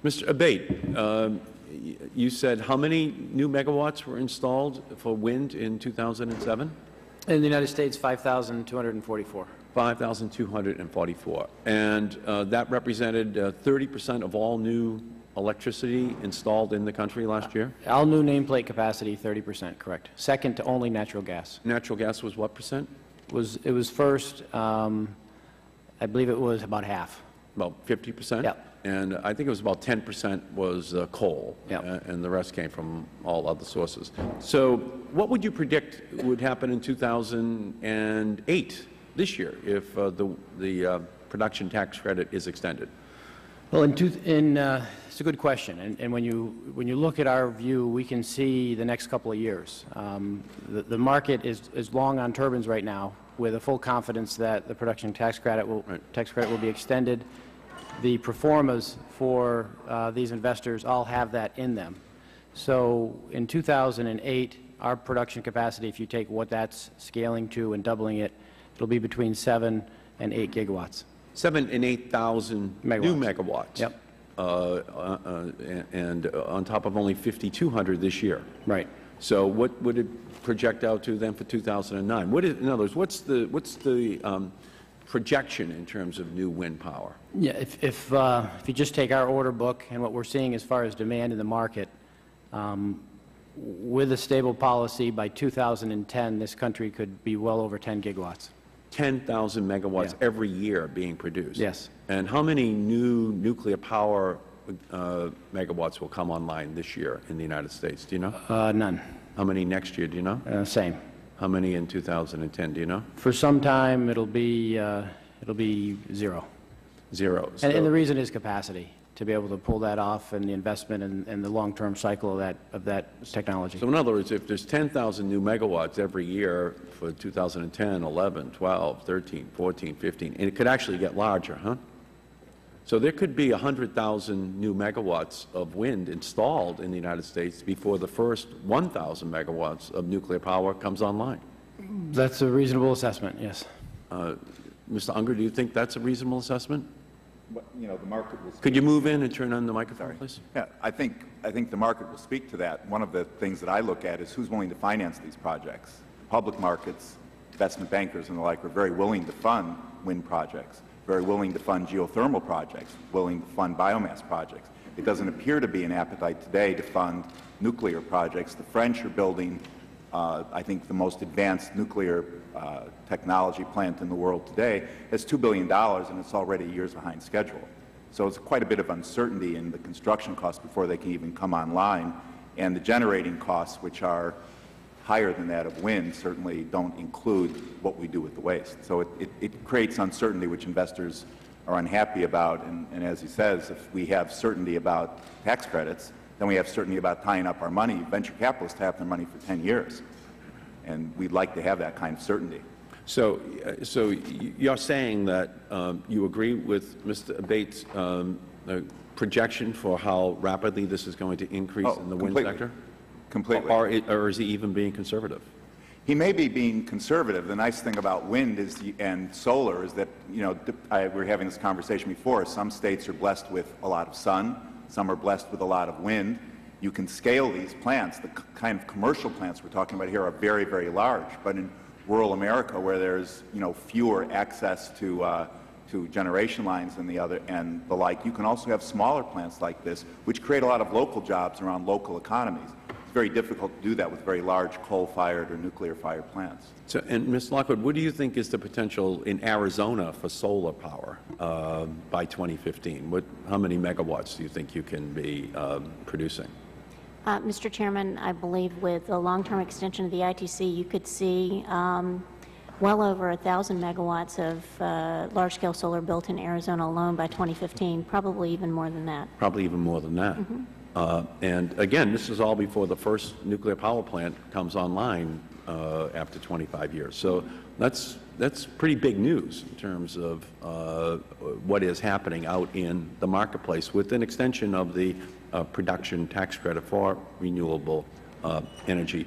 Mr. Abate, you said how many new megawatts were installed for wind in 2007? In the United States, 5,244. 5,244. And that represented 30% of all new electricity installed in the country last year? All new nameplate capacity, 30%, correct. Second to only natural gas. Natural gas was what percent? It was first, I believe it was about half. About 50%? Yep. And I think it was about 10% was coal, yep. And the rest came from all other sources. So what would you predict would happen in 2008, this year, if the production tax credit is extended? Well, it's a good question, and when you look at our view, we can see the next couple of years. The market is long on turbines right now, with a full confidence that the production tax credit will be extended. The performers for these investors all have that in them. So in 2008, our production capacity, if you take what that's scaling to and doubling it, it'll be between 7 and 8 gigawatts. 7,000 and 8,000 new megawatts. Yep. And on top of only 5,200 this year. Right. So what would it project out to then for 2009? In other words, what's the projection in terms of new wind power? Yeah. If you just take our order book and what we're seeing as far as demand in the market, with a stable policy, by 2010, this country could be well over 10 gigawatts. 10,000 megawatts every year being produced. Yes. And how many new nuclear power megawatts will come online this year in the United States? Do you know? None. How many next year? Do you know? Same. How many in 2010? Do you know? For some time, it'll be zero. Zero. And the reason is capacity, to be able to pull that off, and the investment and the long-term cycle of that technology. So in other words, if there's 10,000 new megawatts every year for 2010, 11, 12, 13, 14, 15, and it could actually get larger, huh? So there could be 100,000 new megawatts of wind installed in the United States before the first 1,000 megawatts of nuclear power comes online. That's a reasonable assessment, yes. Mr. Unger, do you think that's a reasonable assessment? But, the market will. Could you move in and turn on the microphone, please? Yeah, I think the market will speak to that. One of the things that I look at is who's willing to finance these projects. Public markets, investment bankers and the like, are very willing to fund wind projects, very willing to fund geothermal projects, willing to fund biomass projects. It doesn't appear to be an appetite today to fund nuclear projects. The French are building, I think, the most advanced nuclear technology plant in the world today. It's $2 billion, and it's already years behind schedule. So it's quite a bit of uncertainty in the construction costs before they can even come online, and the generating costs, which are higher than that of wind, certainly don't include what we do with the waste. So it creates uncertainty which investors are unhappy about, and as he says, if we have certainty about tax credits, then we have certainty about tying up our money. Venture capitalists have their money for 10 years, and we'd like to have that kind of certainty. So you're saying that you agree with Mr. Abate's projection for how rapidly this is going to increase in the wind sector? Completely. Or is he even being conservative? He may be being conservative. The nice thing about wind and solar is that, we were having this conversation before, some states are blessed with a lot of sun, some are blessed with a lot of wind. You can scale these plants. The kind of commercial plants we're talking about here are very, very large, but in rural America, where there's fewer access to generation lines and the like, you can also have smaller plants like this, which create a lot of local jobs around local economies. It's very difficult to do that with very large coal-fired or nuclear-fired plants. So, and Ms. Lockwood, what do you think is the potential in Arizona for solar power by 2015? How many megawatts do you think you can be producing? Mr. Chairman, I believe with a long-term extension of the ITC, you could see well over 1,000 megawatts of large-scale solar built in Arizona alone by 2015, probably even more than that. Probably even more than that. Mm-hmm. And again, this is all before the first nuclear power plant comes online after 25 years. So that's pretty big news in terms of what is happening out in the marketplace with an extension of the production tax credit for renewable energy.